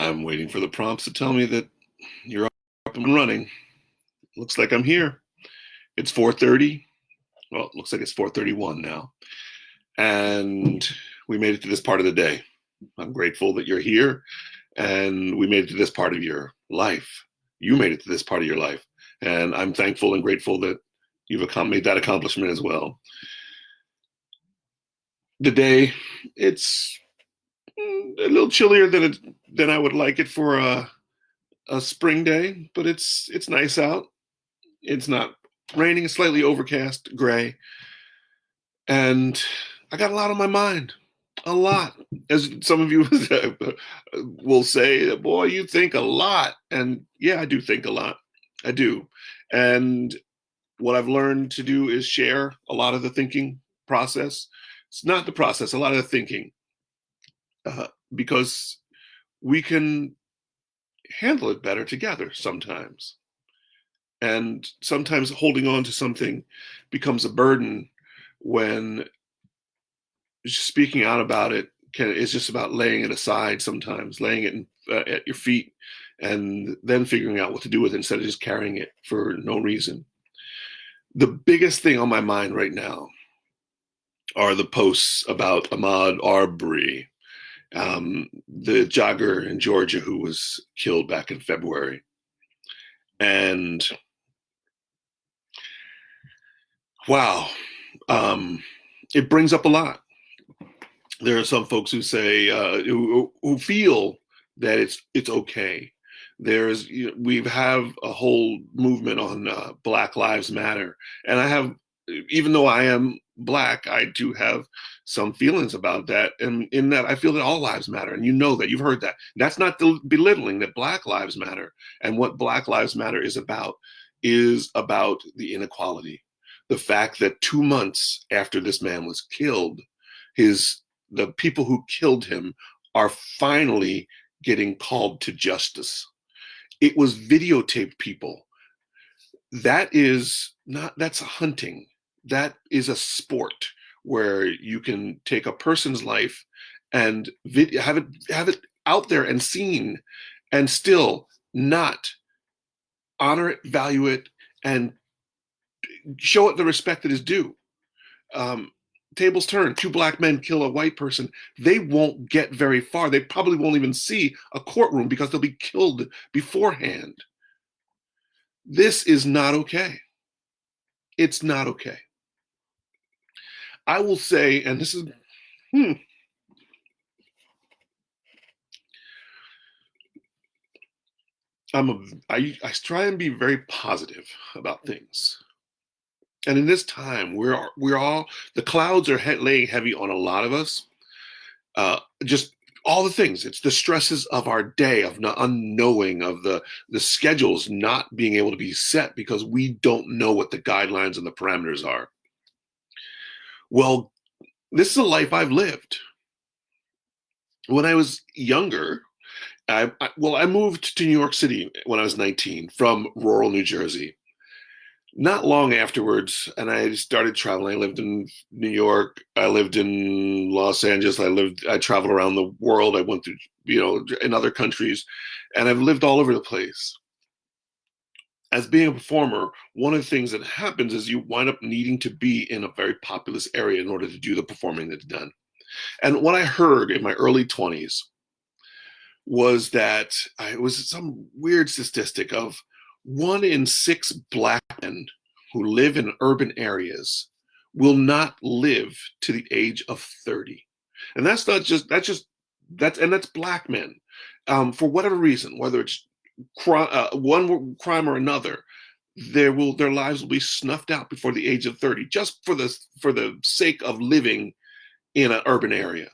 I'm waiting for the prompts to tell me that you're up and running. Looks like I'm here. It's 4:30. Well, it looks like it's 4:31 now. And we made it to this part of the day. I'm grateful that you're here and we made it to this part of your life. You made it to this part of your life. And I'm thankful and grateful that you've made that accomplishment as well. The day, it's a little chillier than I would like it for a spring day, but it's nice out. It's not raining, it's slightly overcast, gray. And I got a lot on my mind. A lot. As some of you will say, boy, you think a lot. And yeah, I do think a lot. I do. And what I've learned to do is share a lot of the thinking process. It's not the process, a lot of the thinking, because we can handle it better together sometimes. And sometimes holding on to something becomes a burden when speaking out about it is just about laying it aside sometimes, laying it at your feet and then figuring out what to do with it instead of just carrying it for no reason. The biggest thing on my mind right now are the posts about Ahmaud Arbery, the jogger in Georgia who was killed back in February. And wow, it brings up a lot. There are some folks who say who feel that it's okay. There's we have a whole movement on Black Lives Matter, and I have, even though I am Black, I do have some feelings about that, and in that I feel that all lives matter, and you know that, you've heard that. That's not belittling that Black Lives Matter, and what Black Lives Matter is about the inequality, the fact that 2 months after this man was killed, the people who killed him are finally getting called to justice. It was videotaped people. That's hunting. That is a sport where you can take a person's life and have it out there and seen, and still not honor it, value it, and show it the respect that is due. Tables turn, two Black men kill a white person. They won't get very far. They probably won't even see a courtroom because they'll be killed beforehand. This is not okay. It's not okay. I will say, and this is, I try and be very positive about things. And in this time, we're all, the clouds are laying heavy on a lot of us. Just all the things. It's the stresses of our day, of not unknowing, of the schedules not being able to be set because we don't know what the guidelines and the parameters are. Well, this is a life I've lived. When I was younger, I moved to New York City when I was 19 from rural New Jersey. Not long afterwards, and I started traveling. I lived in New York. I lived in Los Angeles. I traveled around the world. I went through, in other countries, and I've lived all over the place. As being a performer, one of the things that happens is you wind up needing to be in a very populous area in order to do the performing that's done. And what I heard in my early 20s was that it was some weird statistic of 1 in 6 Black men who live in urban areas will not live to the age of 30. And that's Black men. For whatever reason, whether it's one crime or another, their lives will be snuffed out before the age of 30, just for the sake of living in an urban area.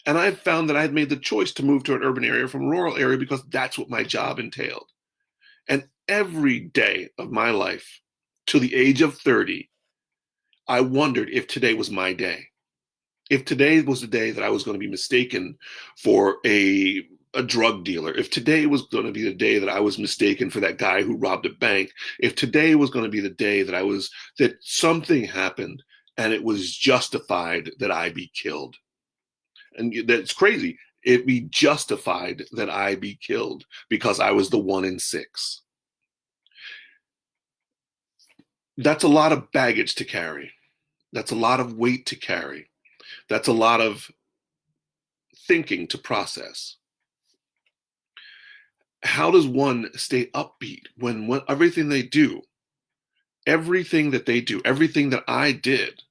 And I found that I had made the choice to move to an urban area from a rural area because that's what my job entailed. And every day of my life, to the age of 30, I wondered if today was my day. If today was the day that I was going to be mistaken for a drug dealer, if today was going to be the day that I was mistaken for that guy who robbed a bank, if today was going to be the day that something happened and it was justified that I be killed. And that's crazy. it be justified that I be killed because I was the 1 in 6. That's a lot of baggage to carry. That's a lot of weight to carry. That's a lot of thinking to process. How does one stay upbeat when everything they do, everything that they do, everything that I did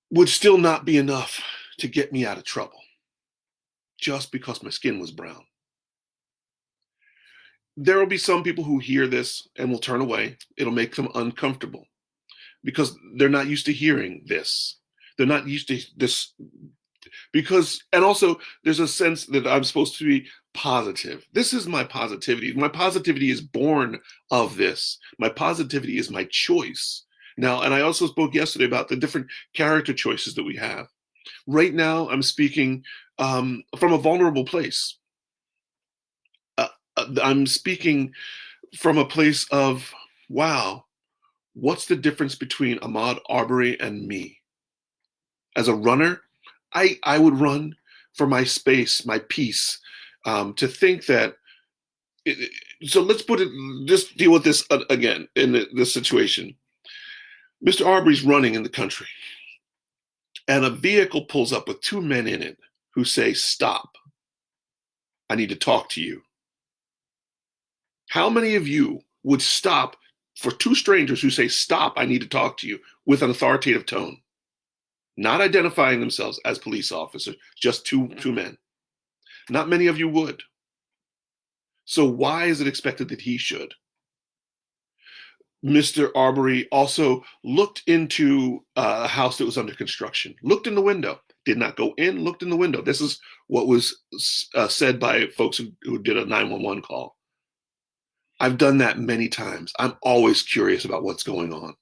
would still not be enough to get me out of trouble just because my skin was brown? There will be some people who hear this and will turn away. It'll make them uncomfortable because they're not used to hearing this. They're not used to this because, and also there's a sense that I'm supposed to be positive. This is my positivity. My positivity is born of this. My positivity is my choice. Now, and I also spoke yesterday about the different character choices that we have. Right now, I'm speaking from a vulnerable place. I'm speaking from a place of, wow, what's the difference between Ahmaud Arbery and me? As a runner, I would run for my space, my peace, to think that. So let's just deal with this again in this situation. Mr. Arbery's running in the country, and a vehicle pulls up with 2 men in it who say, "Stop, I need to talk to you." How many of you would stop for 2 strangers who say, "Stop, I need to talk to you," with an authoritative tone, not identifying themselves as police officers, just two men? Not many of you would. So why is it expected that he should? Mr. Arbery also looked into a house that was under construction, looked in the window, did not go in, looked in the window. This is what was said by folks who did a 911 call. I've done that many times. I'm always curious about what's going on.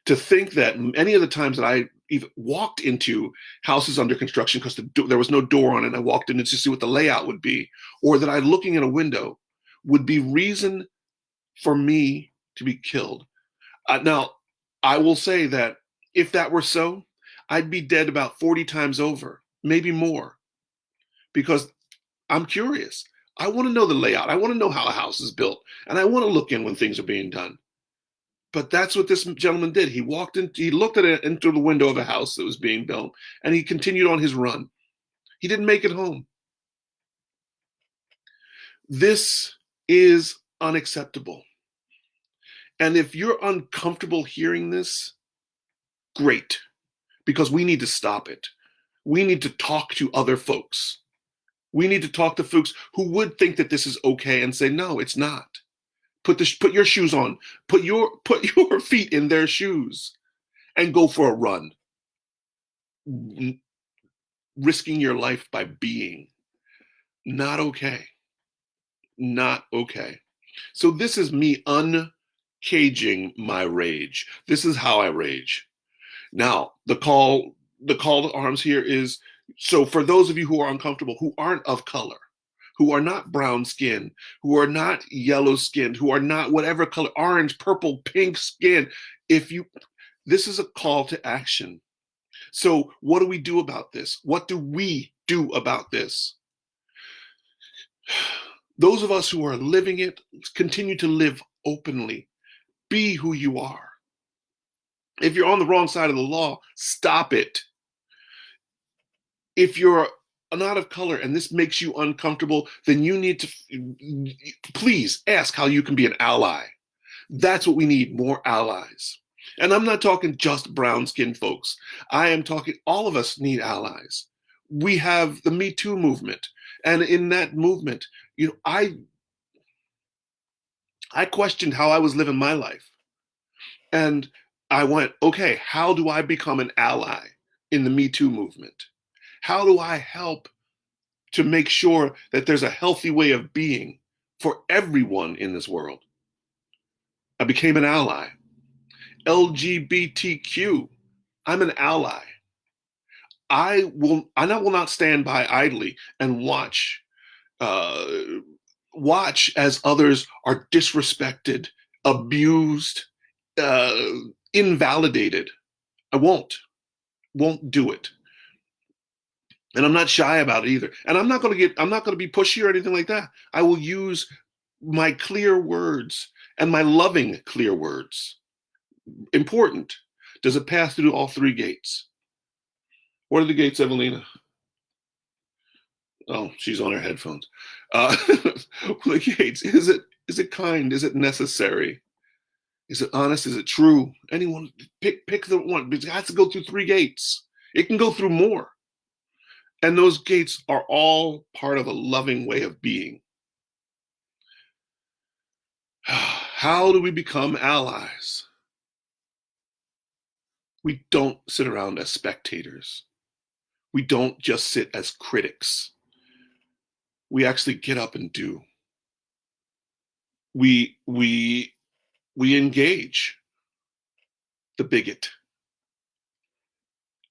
To think that many of the times that I even walked into houses under construction because there was no door on it, and I walked in to see what the layout would be, or that I looking in a window would be reason for me to be killed. Now, I will say that if that were so, I'd be dead about 40 times over, maybe more, because I'm curious. I want to know the layout. I want to know how a house is built, and I want to look in when things are being done. But that's what this gentleman did. He walked in, he looked at it into the window of a house that was being built, and he continued on his run. He didn't make it home. This is unacceptable. And if you're uncomfortable hearing this, great, because we need to stop it. We need to talk to other folks. We need to talk to folks who would think that this is okay and say, no, it's not. Put your shoes on. Put your feet in their shoes and go for a run. Risking your life by being. Not okay. Not okay. So this is me uncaging my rage. This is how I rage. Now, the call to arms here is, so for those of you who are uncomfortable, who aren't of color, who are not brown skinned, who are not yellow skinned, who are not whatever color, orange, purple, pink skin, this is a call to action. So what do we do about this? What do we do about this? Those of us who are living it, continue to live openly. Be who you are. If you're on the wrong side of the law, stop it. If you're not of color and this makes you uncomfortable, then you need to please ask how you can be an ally. That's what we need, more allies. And I'm not talking just brown-skinned folks. I am talking all of us need allies. We have the Me Too movement. And in that movement, I questioned how I was living my life. And I went, okay, how do I become an ally in the Me Too movement? How do I help to make sure that there's a healthy way of being for everyone in this world? I became an ally. LGBTQ, I'm an ally. I will not stand by idly and watch as others are disrespected, abused, invalidated. I won't do it. And I'm not shy about it either. And I'm not going to be pushy or anything like that. I will use my clear words and my loving clear words. Important. Does it pass through all three gates? What are the gates, Evelina? Oh, she's on her headphones. The gates. Is it kind? Is it necessary? Is it honest? Is it true? Anyone pick the one. It has to go through three gates. It can go through more. And those gates are all part of a loving way of being. How do we become allies? We don't sit around as spectators. We don't just sit as critics. We actually get up and do. We engage the bigot.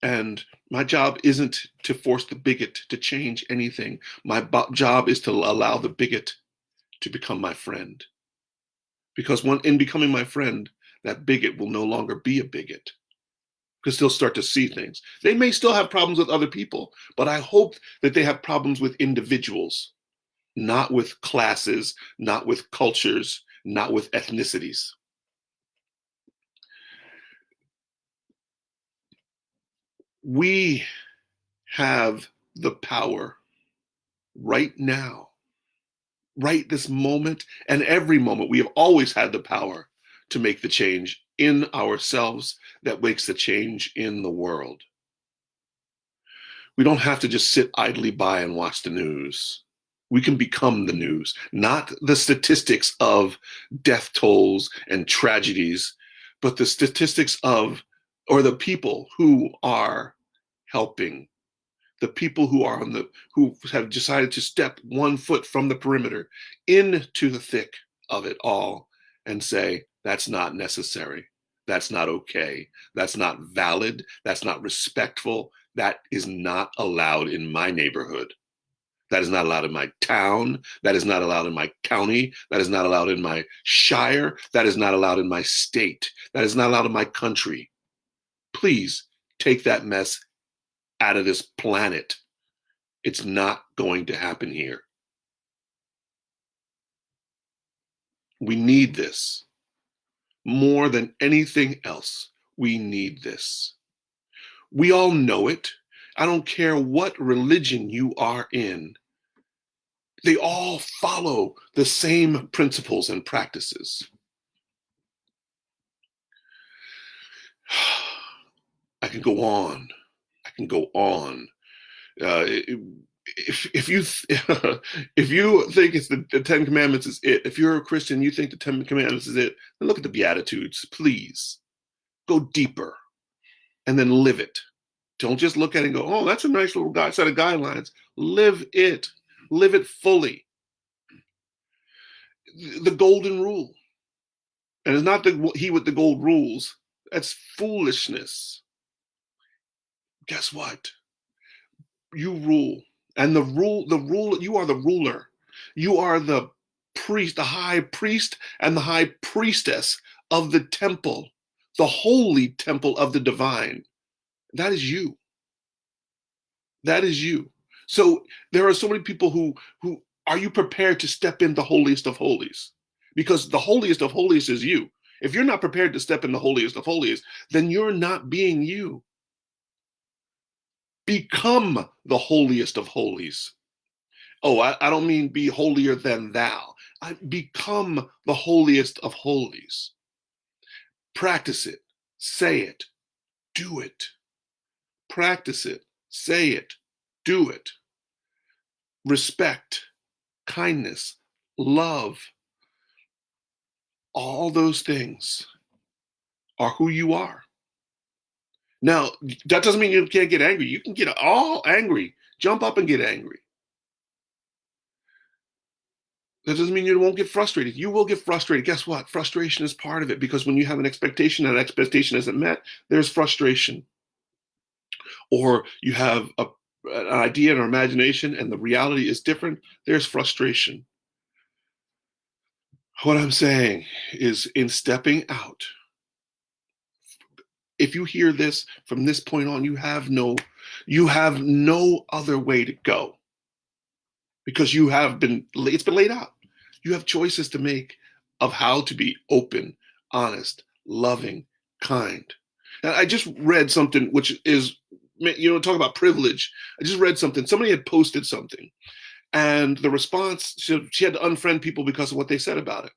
And my job isn't to force the bigot to change anything. My job is to allow the bigot to become my friend. Because in becoming my friend, that bigot will no longer be a bigot. Because they'll start to see things. They may still have problems with other people, but I hope that they have problems with individuals, not with classes, not with cultures, not with ethnicities. We have the power right now, right this moment, and every moment. We have always had the power to make the change in ourselves that makes the change in the world. We don't have to just sit idly by and watch the news. We can become the news, not the statistics of death tolls and tragedies, but the statistics of, or the people who are helping, the people who have decided to step 1 foot from the perimeter into the thick of it all and say, that's not necessary. That's not okay. That's not valid. That's not respectful. That is not allowed in my neighborhood. That is not allowed in my town. That is not allowed in my county. That is not allowed in my shire. That is not allowed in my state. That is not allowed in my country. Please take that mess out of this planet. It's not going to happen here. We need this. More than anything else, we need this. We all know it. I don't care what religion you are in. They all follow the same principles and practices. I can go on. I can go on. If you if you think it's the Ten Commandments is it, if you're a Christian, you think the Ten Commandments is it, then look at the Beatitudes, please. Go deeper and then live it. Don't just look at it and go, oh, that's a nice little set of guidelines. Live it. Live it fully. The golden rule. And it's not he with the gold rules. That's foolishness. Guess what? You rule. And the rule, you are the ruler. You are the priest, the high priest and the high priestess of the temple, the holy temple of the divine. That is you. That is you. So there are so many people who are you prepared to step in the holiest of holies? Because the holiest of holies is you. If you're not prepared to step in the holiest of holies, then you're not being you. Become the holiest of holies. Oh, I don't mean be holier than thou. I become the holiest of holies. Practice it. Say it. Do it. Practice it. Say it. Do it. Respect, kindness, love, all those things are who you are. Now, that doesn't mean you can't get angry. You can get all angry. Jump up and get angry. That doesn't mean you won't get frustrated. You will get frustrated. Guess what? Frustration is part of it because when you have an expectation and that expectation isn't met, there's frustration. Or you have an idea or imagination and the reality is different, there's frustration. What I'm saying is in stepping out, if you hear this from this point on, you have no You have no other way to go because it's been laid out. You have choices to make of how to be open, honest, loving, kind. And I just read something which is, talk about privilege. I just read something. Somebody had posted something, and the response, she had to unfriend people because of what they said about it.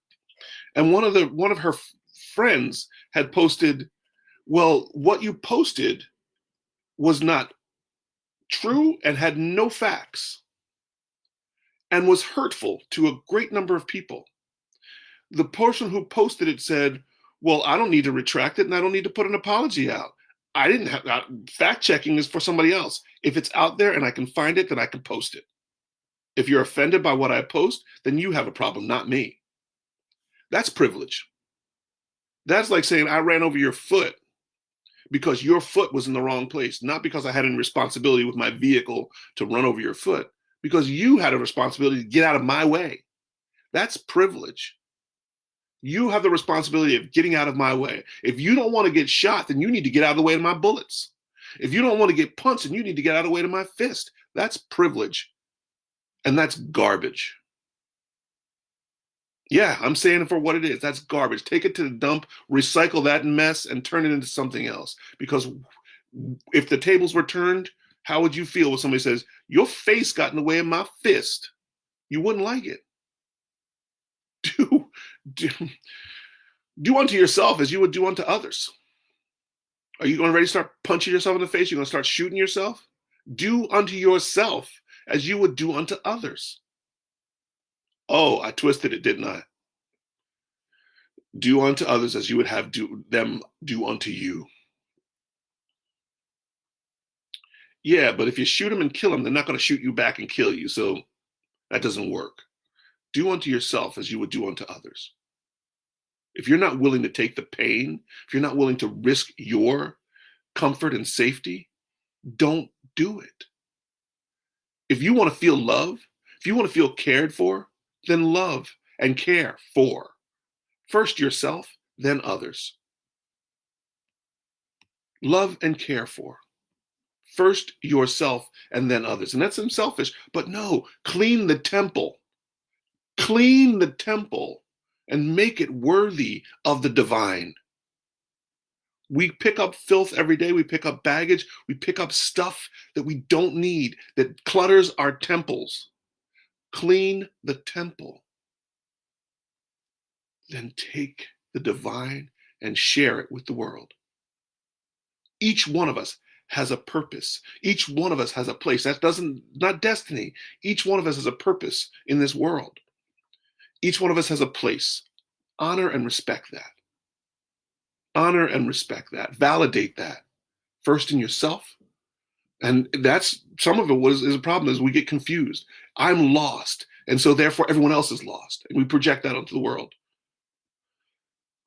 And one of her friends had posted, well, what you posted was not true and had no facts and was hurtful to a great number of people. The person who posted it said, well, I don't need to retract it and I don't need to put an apology out. I didn't have fact checking is for somebody else. If it's out there and I can find it, then I can post it. If you're offended by what I post, then you have a problem, not me. That's privilege. That's like saying I ran over your foot because your foot was in the wrong place, not because I had any responsibility with my vehicle to run over your foot, because you had a responsibility to get out of my way. That's privilege. You have the responsibility of getting out of my way. If you don't want to get shot, then you need to get out of the way of my bullets. If you don't want to get punched, then you need to get out of the way of my fist. That's privilege. And that's garbage. Yeah, I'm saying it for what it is. That's garbage. Take it to the dump, recycle that mess, and turn it into something else. Because if the tables were turned, how would you feel when somebody says, your face got in the way of my fist? You wouldn't like it. Do unto yourself as you would do unto others. Are you going to ready to start punching yourself in the face? You're going to start shooting yourself? Do unto yourself as you would do unto others. Oh, I twisted it, didn't I? Do unto others as you would have them do unto you. Yeah, but if you shoot them and kill them, they're not going to shoot you back and kill you. So that doesn't work. Do unto yourself as you would do unto others. If you're not willing to take the pain, if you're not willing to risk your comfort and safety, don't do it. If you want to feel love, if you want to feel cared for, then love and care for. First yourself, then others. Love and care for. First yourself and then others. And that's unselfish, but no, clean the temple. Clean the temple and make it worthy of the divine. We pick up filth every day. We pick up baggage. We pick up stuff that we don't need, that clutters our temples. Clean the temple. Then take the divine and share it with the world. Each one of us has a purpose. Each one of us has a place. Not destiny. Each one of us has a purpose in this world. Each one of us has a place. Honor and respect that. Honor and respect that. Validate that. First in yourself. And that's some of it is a problem is we get confused. I'm lost. And so therefore everyone else is lost. And we project that onto the world.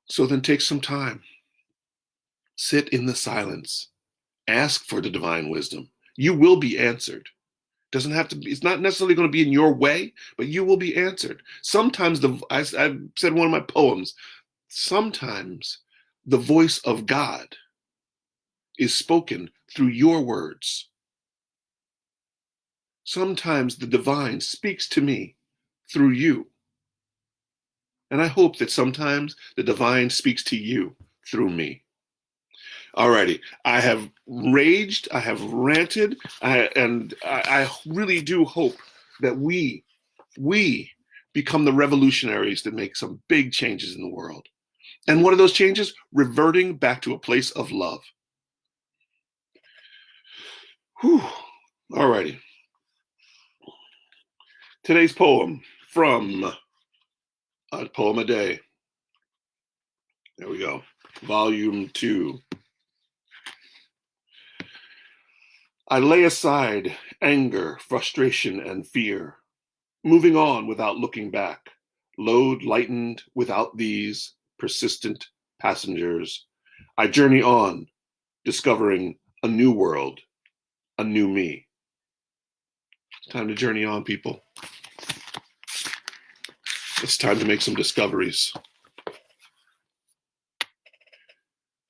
So then take some time. Sit in the silence. Ask for the divine wisdom. You will be answered. Doesn't have to be, it's not necessarily going to be in your way, but you will be answered. Sometimes I've said in one of my poems, sometimes the voice of God is spoken through your words. Sometimes the divine speaks to me through you. And I hope that sometimes the divine speaks to you through me. Alrighty, I have raged, I have ranted, and I really do hope that we become the revolutionaries that make some big changes in the world. And what are those changes? Reverting back to a place of love. Whew. Alrighty. Today's poem from A Poem a Day. There we go. Volume 2. I lay aside anger, frustration, and fear, moving on without looking back, load lightened without these persistent passengers. I journey on, discovering a new world, a new me. It's time to journey on, people. It's time to make some discoveries.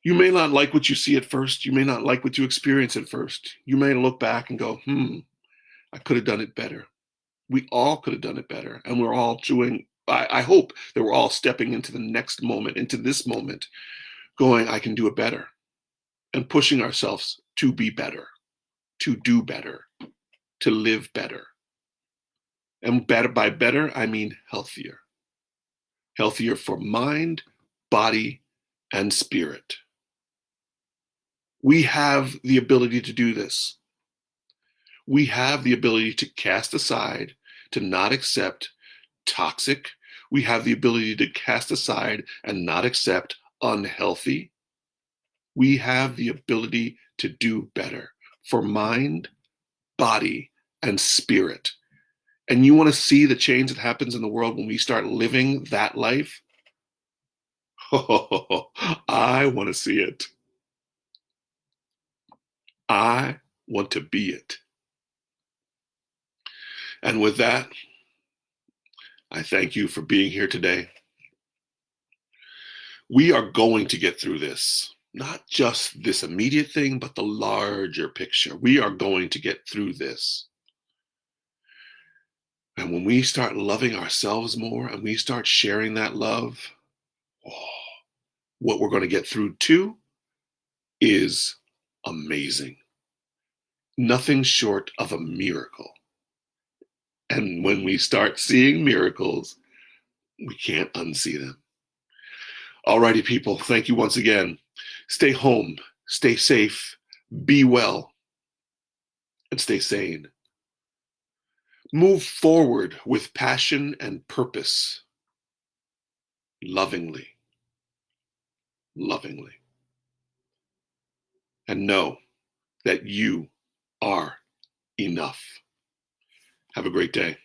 You may not like what you see at first. You may not like what you experience at first. You may look back and go, I could have done it better. We all could have done it better. And we're all doing, I hope that we're all stepping into the next moment, into this moment, going, I can do it better, and pushing ourselves to be better, to do better, to live better. And better, by better, I mean healthier. Healthier for mind, body, and spirit. We have the ability to do this. We have the ability to cast aside, to not accept toxic. We have the ability to cast aside and not accept unhealthy. We have the ability to do better for mind, body, and spirit. And you want to see the change that happens in the world when we start living that life? Oh, I want to see it. I want to be it. And with that, I thank you for being here today. We are going to get through this, not just this immediate thing, but the larger picture. We are going to get through this. And when we start loving ourselves more and we start sharing that love, what we're going to get through too is amazing. Nothing short of a miracle. And when we start seeing miracles, we can't unsee them. Alrighty, people, thank you once again. Stay home, stay safe, be well, and stay sane. Move forward with passion and purpose, lovingly, lovingly. And know that you are enough. Have a great day.